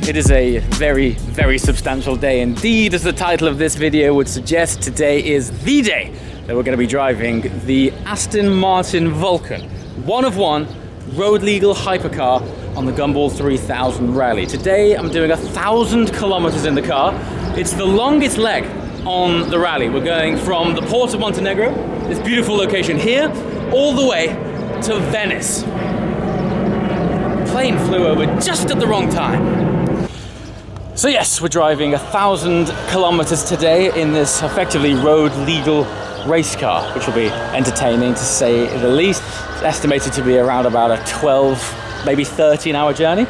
It is a very, very substantial day indeed, as the title of this video would suggest. Today is the day that we're going to be driving the Aston Martin Vulcan, one of one, road legal hypercar on the Gumball 3000 Rally. Today I'm doing 1,000 kilometers in the car. It's the longest leg on the rally. We're going from the port of Montenegro, this beautiful location here, all the way to Venice. The plane flew over just at the wrong time. So yes, we're driving 1,000 kilometers today in this effectively road legal race car, which will be entertaining to say the least. It's estimated to be around about a 12, maybe 13-hour journey.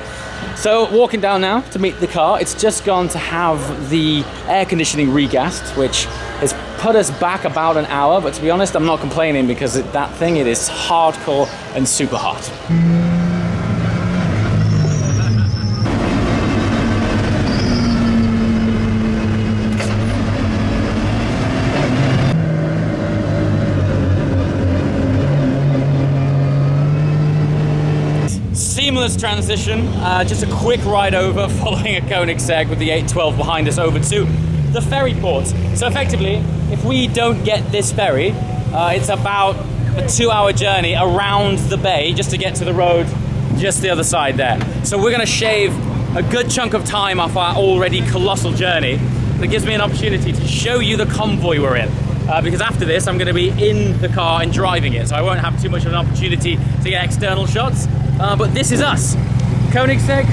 So walking down now to meet the car. It's just gone to have the air conditioning regassed, which has put us back about an hour, but to be honest, I'm not complaining because that thing, it is hardcore and super hot. Seamless transition, just a quick ride over following a Koenigsegg with the 812 behind us over to the ferry port. So effectively, if we don't get this ferry, it's about a 2-hour journey around the bay just to get to the road just the other side there. So we're going to shave a good chunk of time off our already colossal journey. That gives me an opportunity to show you the convoy we're in. Because after this, I'm going to be in the car and driving it, so I won't have too much of an opportunity to get external shots. But this is us, Koenigsegg,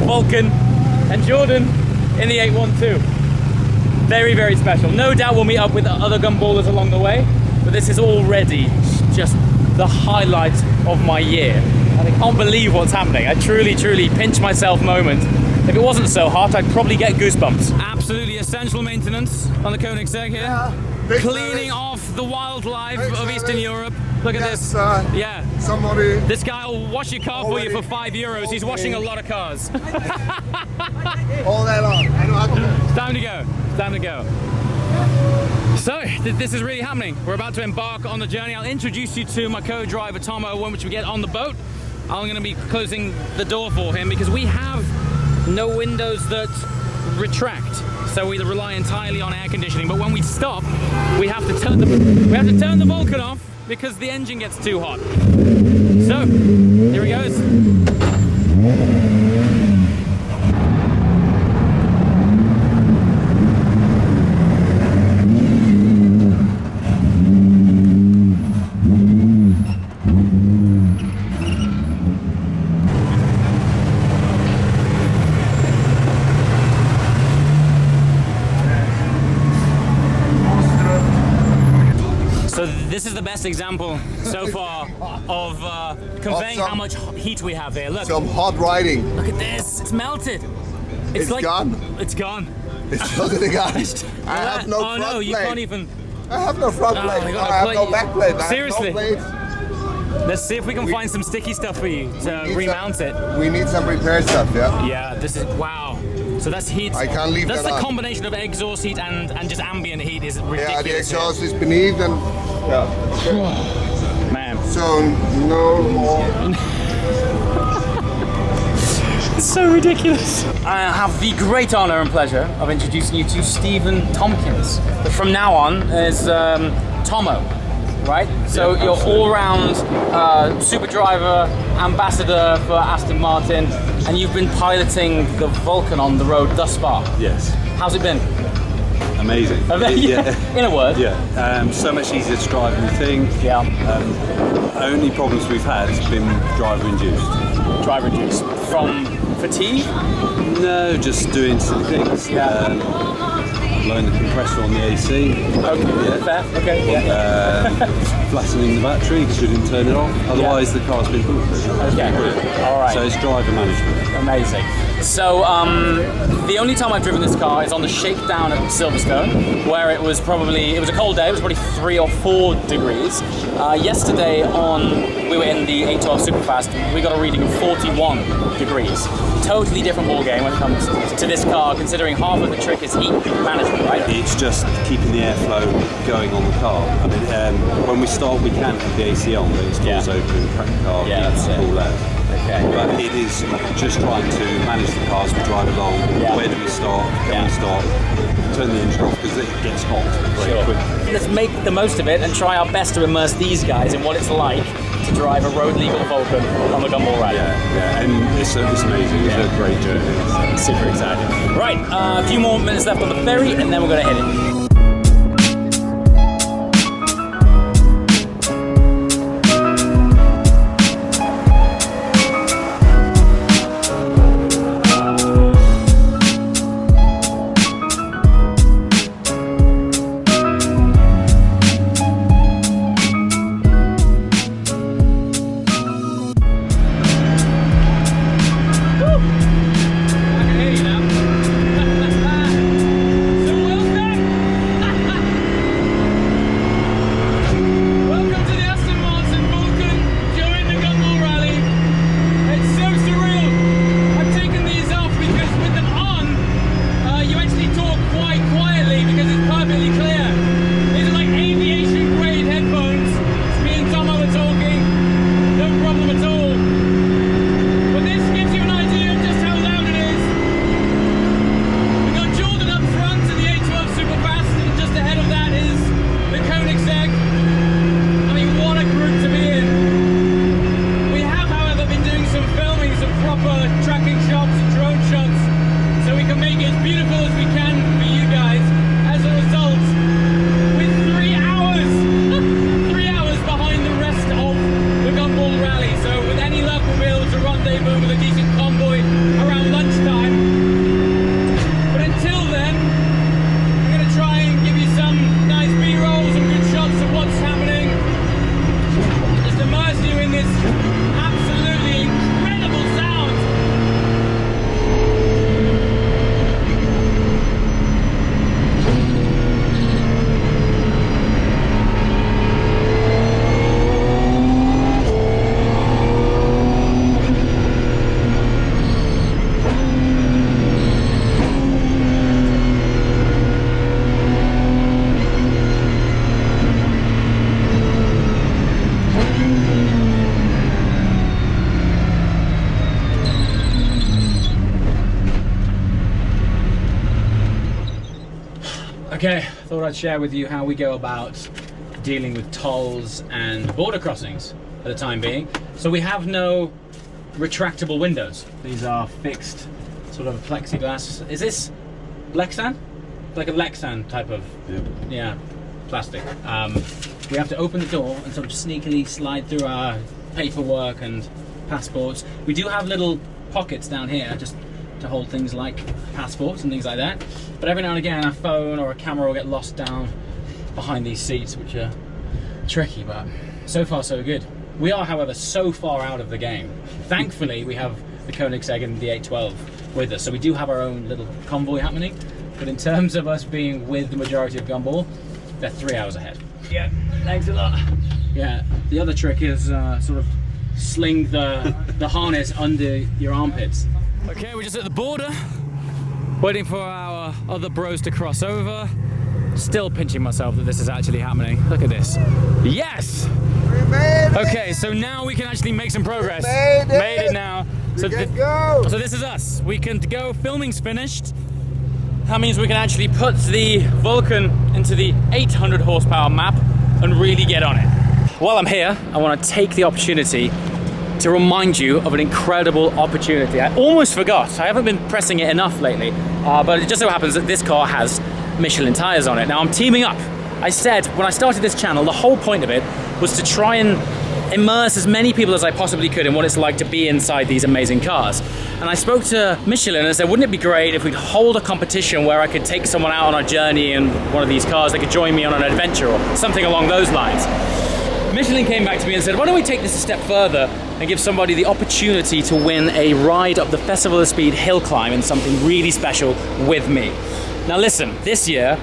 Vulcan, and Jordan in the 812. Very, very special. No doubt we'll meet up with other Gumballers along the way, but this is already just the highlight of my year. And I can't believe what's happening. I truly, truly pinch myself moment. If it wasn't so hot, I'd probably get goosebumps. Absolutely essential maintenance on the Koenigsegg here. Yeah, cleaning off the wildlife of Eastern Europe. Look at this. Yeah. Somebody. This guy will wash your car for you for €5. He's washing a lot of cars. All day long. It's time to go. It's time to go. So, this is really happening. We're about to embark on the journey. I'll introduce you to my co-driver, Tomo, once we get on the boat. I'm going to be closing the door for him because we have no windows that retract, so we rely entirely on air conditioning. But when we stop, we have to turn the Vulcan off because the engine gets too hot. So here he goes. So this is the best example so far of conveying how much heat we have here. Look. Some hot riding. Look at this. It's melted. It's like, gone. It's gone. It's totally gone. I have no front no, you plate. Can't even. I have no front plate. I have no back plate. Seriously. I have no Let's see if we can find some sticky stuff for you to remount it. We need some repair stuff, yeah? Yeah, this is, wow. So that's heat. I can't leave that's that the on. combination of exhaust heat and just ambient heat is ridiculous. Yeah, the exhaust is beneath and... Yeah. Man. So, no more... It's so ridiculous. I have the great honor and pleasure of introducing you to Stephen Tompkins. But from now on is Tomo, right? So Yeah, you're absolutely. all-round super driver, ambassador for Aston Martin, and you've been piloting the Vulcan on the road thus far. Yes. How's it been? Amazing. Yeah. In a word. Yeah. So much easier to drive than you think. Yeah. Only problems we've had has been driver induced. Driver induced. From fatigue? No, just doing silly things. Yeah. Blowing the compressor on the AC. Okay, yeah. Fair. Okay, yeah. Flattening the battery because we didn't turn it off. Otherwise, the car's been bulletproof. Okay, all right. So it's driver management. Amazing. So the only time I've driven this car is on the shakedown at Silverstone, where it was a cold day. It was probably 3 or 4 degrees. Yesterday we were in the 812 Superfast. We got a reading of 41 degrees. Totally different ball game when it comes to this car, considering half of the trick is heat management, right? It's just keeping the airflow going on the car. I mean, when we start, we can have the AC on, but it's doors open, crack the car, Yeah, keep that's it it. cool out. Okay. But it is just trying to manage the car as we drive along. Yeah. Where do we stop? Can we stop? Turn the engine off because it gets hot very Sure. quickly. Let's make the most of it and try our best to immerse these guys in what it's like to drive a road legal Vulcan on the Gumball Rally. Yeah, and it's amazing. It's a great journey. Super exciting. Right, a few more minutes left on the ferry and then we're going to hit it. Okay, thought I'd share with you how we go about dealing with tolls and border crossings for the time being. So we have no retractable windows. These are fixed sort of plexiglass. Is this Lexan? Like a Lexan type of, yeah, plastic. We have to open the door and sort of sneakily slide through our paperwork and passports. We do have little pockets down here just to hold things like passports and things like that. But every now and again, a phone or a camera will get lost down behind these seats, which are tricky, but so far so good. We are, however, so far out of the game. Thankfully, we have the Koenigsegg and the 812 with us, so we do have our own little convoy happening. But in terms of us being with the majority of Gumball, they're 3 hours ahead. Yeah, thanks a lot. Yeah, the other trick is sort of sling the harness under your armpits. Okay, we're just at the border, waiting for our other bros to cross over. Still pinching myself that this is actually happening. Look at this. Yes! We made it! Okay, so now we can actually make some progress. Made it now. We can go! So this is us. We can go. Filming's finished. That means we can actually put the Vulcan into the 800 horsepower map and really get on it. While I'm here, I want to take the opportunity to remind you of an incredible opportunity. I almost forgot. I haven't been pressing it enough lately, but it just so happens that this car has Michelin tires on it. Now I'm teaming up. I said when I started this channel, the whole point of it was to try and immerse as many people as I possibly could in what it's like to be inside these amazing cars. And I spoke to Michelin and said, wouldn't it be great if we'd hold a competition where I could take someone out on a journey in one of these cars, they could join me on an adventure or something along those lines. Michelin came back to me and said, why don't we take this a step further and give somebody the opportunity to win a ride up the Festival of Speed hill climb in something really special with me. Now listen, this year,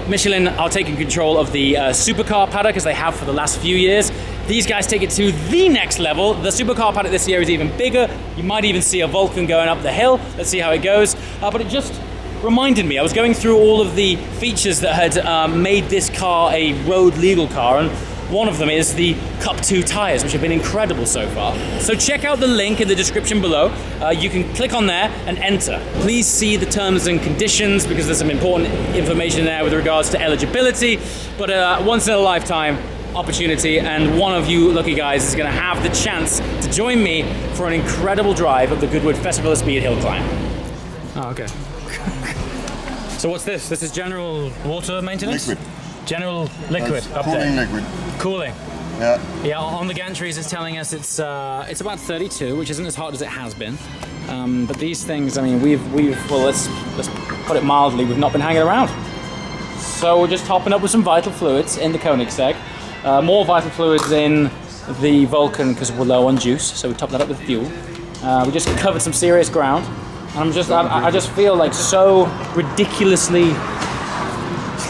Michelin are taking control of the supercar paddock as they have for the last few years. These guys take it to the next level. The supercar paddock this year is even bigger. You might even see a Vulcan going up the hill. Let's see how it goes. But it just reminded me, I was going through all of the features that had made this car a road legal car, and One of them is the Cup 2 tyres, which have been incredible so far. So check out the link in the description below. You can click on there and enter. Please see the terms and conditions because there's some important information there with regards to eligibility. But once in a lifetime opportunity, and one of you lucky guys is going to have the chance to join me for an incredible drive of the Goodwood Festival of Speed hill climb. Oh, okay. So what's this? This is general water maintenance? Liquid. General liquid update. Cooling liquid. Cooling. Yeah. Yeah, on the gantries it's telling us it's about 32, which isn't as hot as it has been. But these things, I mean, well, let's put it mildly, we've not been hanging around. So we're just topping up with some vital fluids in the Koenigsegg. More vital fluids in the Vulcan because we're low on juice, so we top that up with fuel. We just covered some serious ground, and I just feel like so ridiculously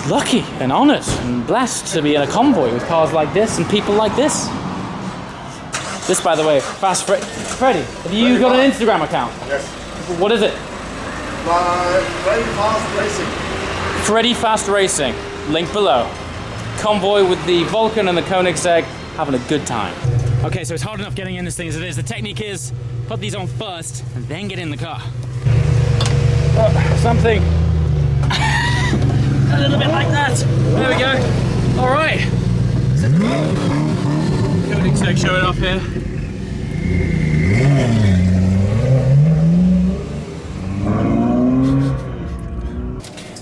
lucky and honoured and blessed to be in a convoy with cars like this and people like this. This, by the way, Fast Freddy, have you got an Instagram account? Yes. What is it? Freddy Fast Racing. Freddy Fast Racing. Link below. Convoy with the Vulcan and the Koenigsegg, having a good time. Okay, so it's hard enough getting in this thing as it is. The technique is put these on first and then get in the car. Something a little bit like that. There we go. All right. Koenigsegg showing off here.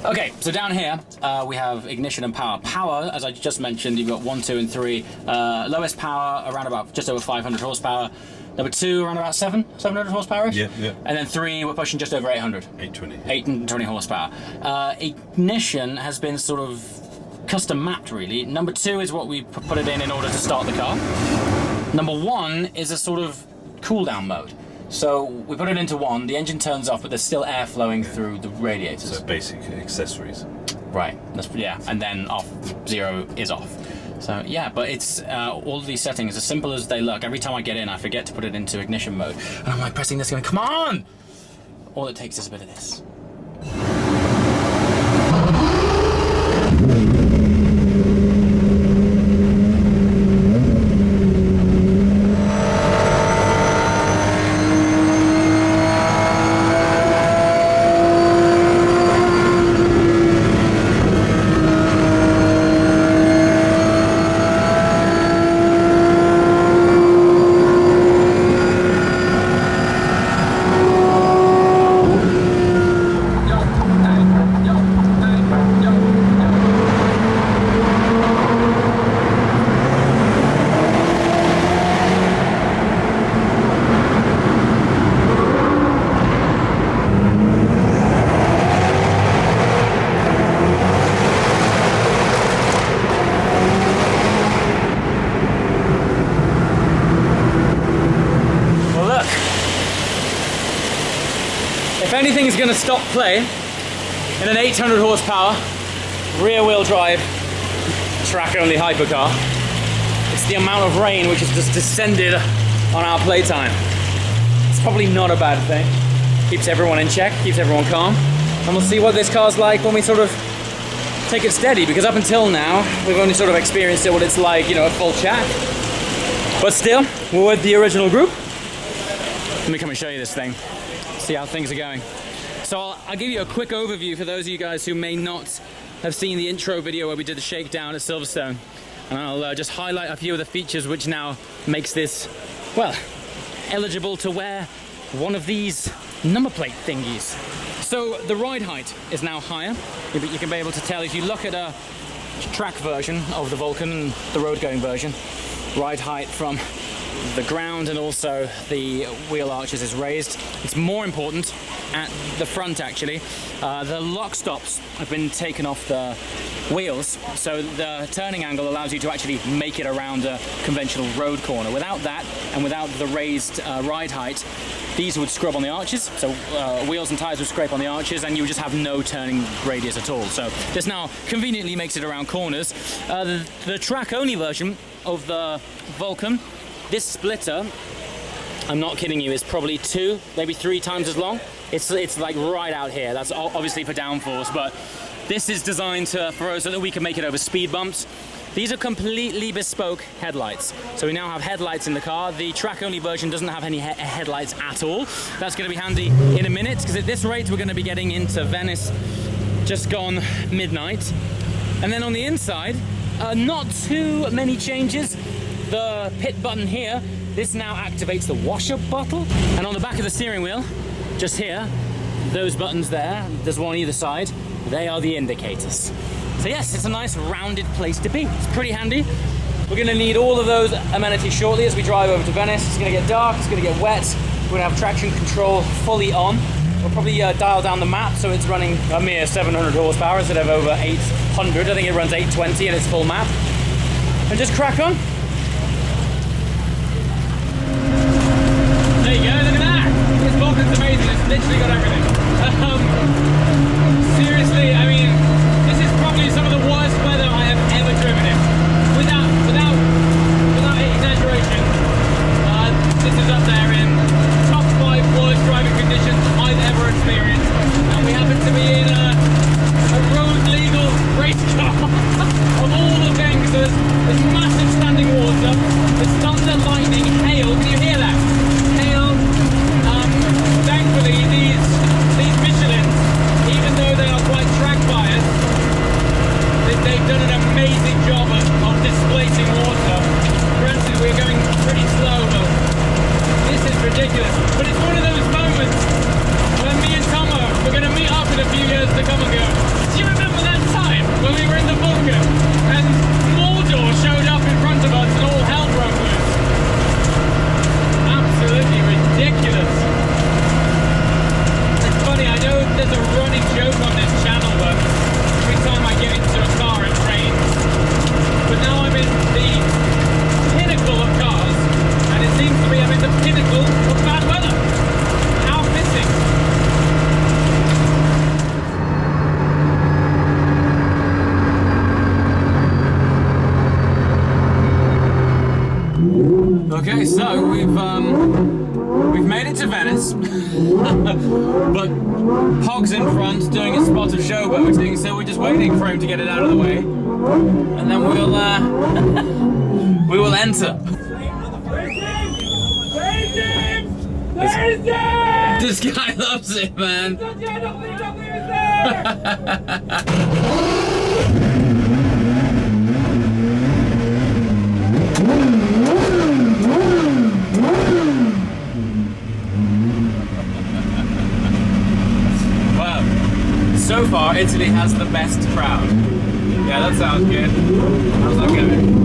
Okay, so down here we have ignition and power. Power, as I just mentioned, you've got 1, 2, and 3. Lowest power around about just over 500 horsepower. Number 2 around about 700 horsepower. Yeah, yeah. And then 3 we're pushing just over 800. 820. 820 horsepower. Ignition has been sort of custom mapped really. Number 2 is what we put it in order to start the car. Number 1 is a sort of cool down mode. So we put it into 1, the engine turns off, but there's still air flowing through the radiators. So basic accessories. Right, yeah, and then off, 0 is off. So yeah, but it's all of these settings, as simple as they look. Every time I get in, I forget to put it into ignition mode. And I'm like pressing this going, come on! All it takes is a bit of this. If anything is going to stop play in an 800 horsepower rear wheel drive track only hypercar, it's the amount of rain which has just descended on our playtime. It's probably not a bad thing. Keeps everyone in check, keeps everyone calm, and we'll see what this car's like when we sort of take it steady, because up until now we've only sort of experienced it what it's like, you know, a full chat. But still, we're with the original group. Let me come and show you this thing, see how things are going. So I'll give you a quick overview for those of you guys who may not have seen the intro video where we did the shakedown at Silverstone. And I'll just highlight a few of the features which now makes this, well, eligible to wear one of these number plate thingies. So the ride height is now higher. You can be able to tell if you look at a track version of the Vulcan and the road going version, ride height from the ground and also the wheel arches is raised. It's more important at the front actually. The lock stops have been taken off the wheels, so the turning angle allows you to actually make it around a conventional road corner. Without that and without the raised ride height, these would scrub on the arches, so wheels and tyres would scrape on the arches and you would just have no turning radius at all. So this now conveniently makes it around corners. The track-only version of the Vulcan, this splitter, I'm not kidding you, is probably 2, maybe 3 times as long. It's like right out here. That's obviously for downforce, but this is designed for us so that we can make it over speed bumps. These are completely bespoke headlights. So we now have headlights in the car. The track-only version doesn't have any headlights at all. That's going to be handy in a minute, because at this rate we're going to be getting into Venice just gone midnight. And then on the inside, not too many changes. The pit button here, this now activates the washer bottle. And on the back of the steering wheel, just here, those buttons there, there's one either side, they are the indicators. So yes, it's a nice rounded place to be. It's pretty handy. We're gonna need all of those amenities shortly as we drive over to Venice. It's gonna get dark, it's gonna get wet. We're gonna have traction control fully on. We'll probably dial down the map so it's running a mere 700 horsepower instead of over 800. I think it runs 820 in its full map. And just crack on. There you go, look at that! This Vulcan's amazing, it's literally got everything. Seriously, I mean, this is probably some of the worst weather I have ever driven in. Without exaggeration, this is up there in top 5 worst driving conditions I've ever experienced. And we happen to be in a road legal race car of all the gangsters. There's massive standing water, there's thunder, lightning, hail. Can you hear that? Hail. Thankfully, these Michelins, even though they are quite track biased, they've done an amazing job of displacing water. Granted, we're going pretty slow, but this is ridiculous. But it's one of those moments when me and Tomo, we're going to meet up in a few years to come and go, do you remember that time when we were in the Vulcan and Mordor showed up in front of us and all hell broke loose? Absolutely ridiculous. It's funny, I know there's a running joke on this channel that every time I get into a car it rains. But now I'm in the pinnacle of cars, and it seems to be I'm in the pinnacle of bad weather. How fitting. Okay, so we've made it to Venice, but Pog's in front doing a spot of showboating, so we're just waiting for him to get it out of the way, and then we'll we will enter. This guy loves it, man. So far, Italy has the best crowd. Yeah, that sounds good. How's that going?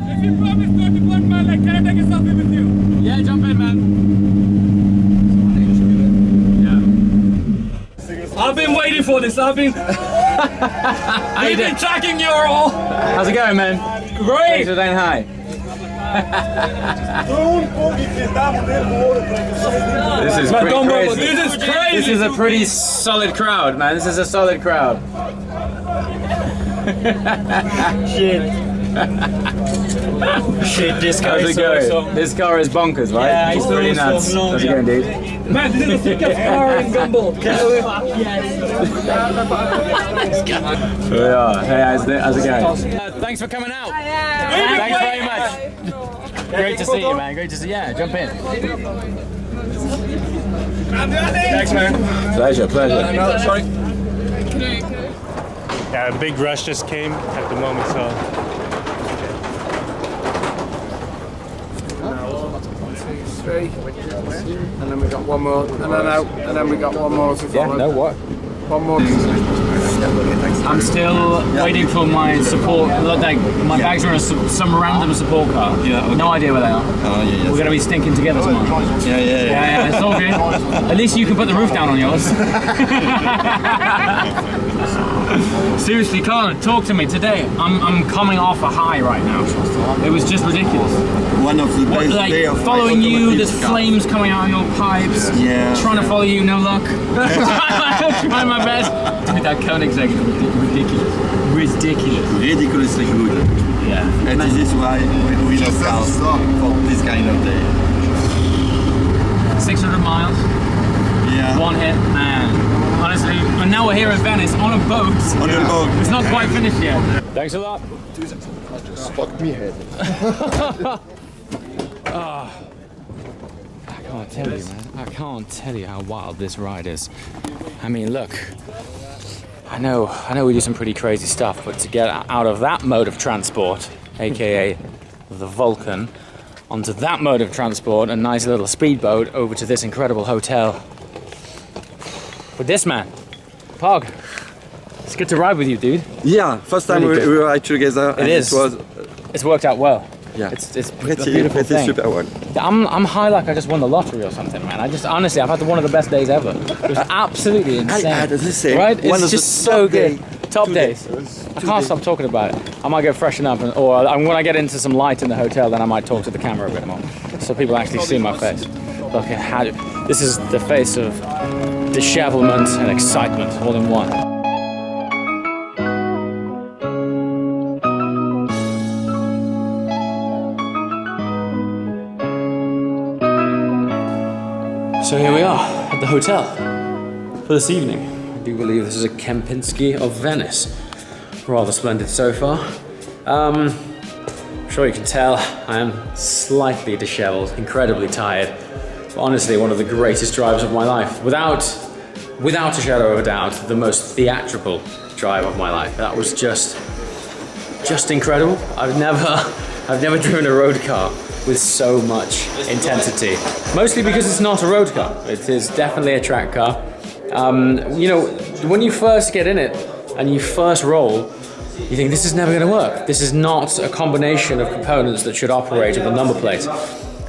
If you promise not to burn my leg, can I take a selfie with you? Yeah, jump in, man. I've been waiting for this. We've been tracking you all. How's it going, man? Great. Thanks for saying hi. This is pretty crazy. This is crazy. This is a pretty solid crowd, man. This is a solid crowd. Shit. Shit, this car How's is it going? awesome. This car is bonkers, right? Yeah, it's it's pretty awesome. nuts. No, How's it yeah. going, dude? Man, this is the sickest car in Gumball. Yeah. Hey, how's it going? Thanks for coming out. Thanks very much. Great to see you, man. Great to see you. Yeah, jump in. Thanks, man. Pleasure. No, sorry. Yeah, a big rush just came at the moment, so. Three, and then we got one more, and then out, and then we got one more to follow. Yeah, no, what? One more. I'm still waiting for my support. Like my bags are in some random support car. Yeah, No idea where they are. yeah. We're gonna be stinking together tomorrow. Yeah. It's all good. At least you can put the roof down on yours. Seriously, Colin, talk to me today. I'm coming off a high right now. It was just ridiculous. One of the best day of following my you, automotive there's car. flames coming out of your pipes. Yeah. Trying to follow you, no luck. Trying my best. Dude, that Koenigsegg is ridiculous. ridiculous. ridiculously good. Yeah. And this is why we love cars for this kind of day. 600 miles, Yeah. one hit, man. Honestly, and now we're here in Venice on a boat. On the boat. It's not quite finished yet. Thanks a lot. Fuck me head. I can't tell you, man. I can't tell you how wild this ride is. I mean, look. I know we do some pretty crazy stuff, but to get out of that mode of transport, aka the Vulcan, onto that mode of transport, a nice little speedboat over to this incredible hotel. With this man, Pog. It's good to ride with you, dude. Yeah, first time Really good. we ride together. It and is. It's worked out well. Yeah. It's a pretty beautiful thing. super one. I'm high like I just won the lottery or something, man. Honestly, I've had one of the best days ever. It was absolutely insane. I had the same. Right? One It's of the just so top good. day. Top Two days. days. I can't stop talking about it. I might go freshen up, or when I get into some light in the hotel, then I might talk to the camera a bit more, so people actually see my face. Look at how this is the face of dishevelment and excitement all in one. So here we are at the hotel for this evening. I do believe this is a Kempinski of Venice. Rather splendid so far. I'm sure you can tell I am slightly disheveled, incredibly tired. But honestly, one of the greatest drives of my life. Without a shadow of a doubt, the most theatrical drive of my life. That was just incredible. I've never driven a road car with so much intensity. Mostly because it's not a road car. It is definitely a track car. You know, when you first get in it and you first roll, you think this is never going to work. This is not a combination of components that should operate with a number plate.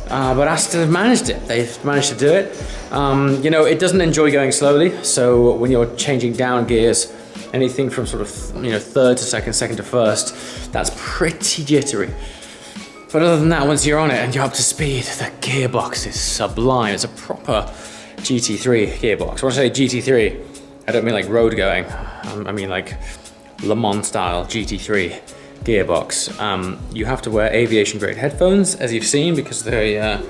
But Aston have managed it. They've managed to do it. You know, it doesn't enjoy going slowly. So when you're changing down gears, anything from sort of, you know, third to second, second to first, that's pretty jittery. But other than that, once you're on it and you're up to speed, the gearbox is sublime. It's a proper GT3 gearbox. When I say GT3, I don't mean like road going. I mean like Le Mans style GT3 gearbox. You have to wear aviation grade headphones, as you've seen, because the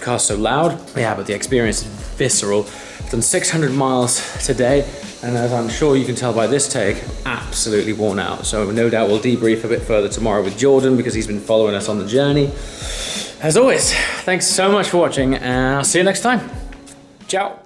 car's so loud. Yeah, but the experience is visceral. I've done 600 miles today, and as I'm sure you can tell by this take, absolutely worn out. So no doubt we'll debrief a bit further tomorrow with Jordan, because he's been following us on the journey. As always, thanks so much for watching, and I'll see you next time. Ciao.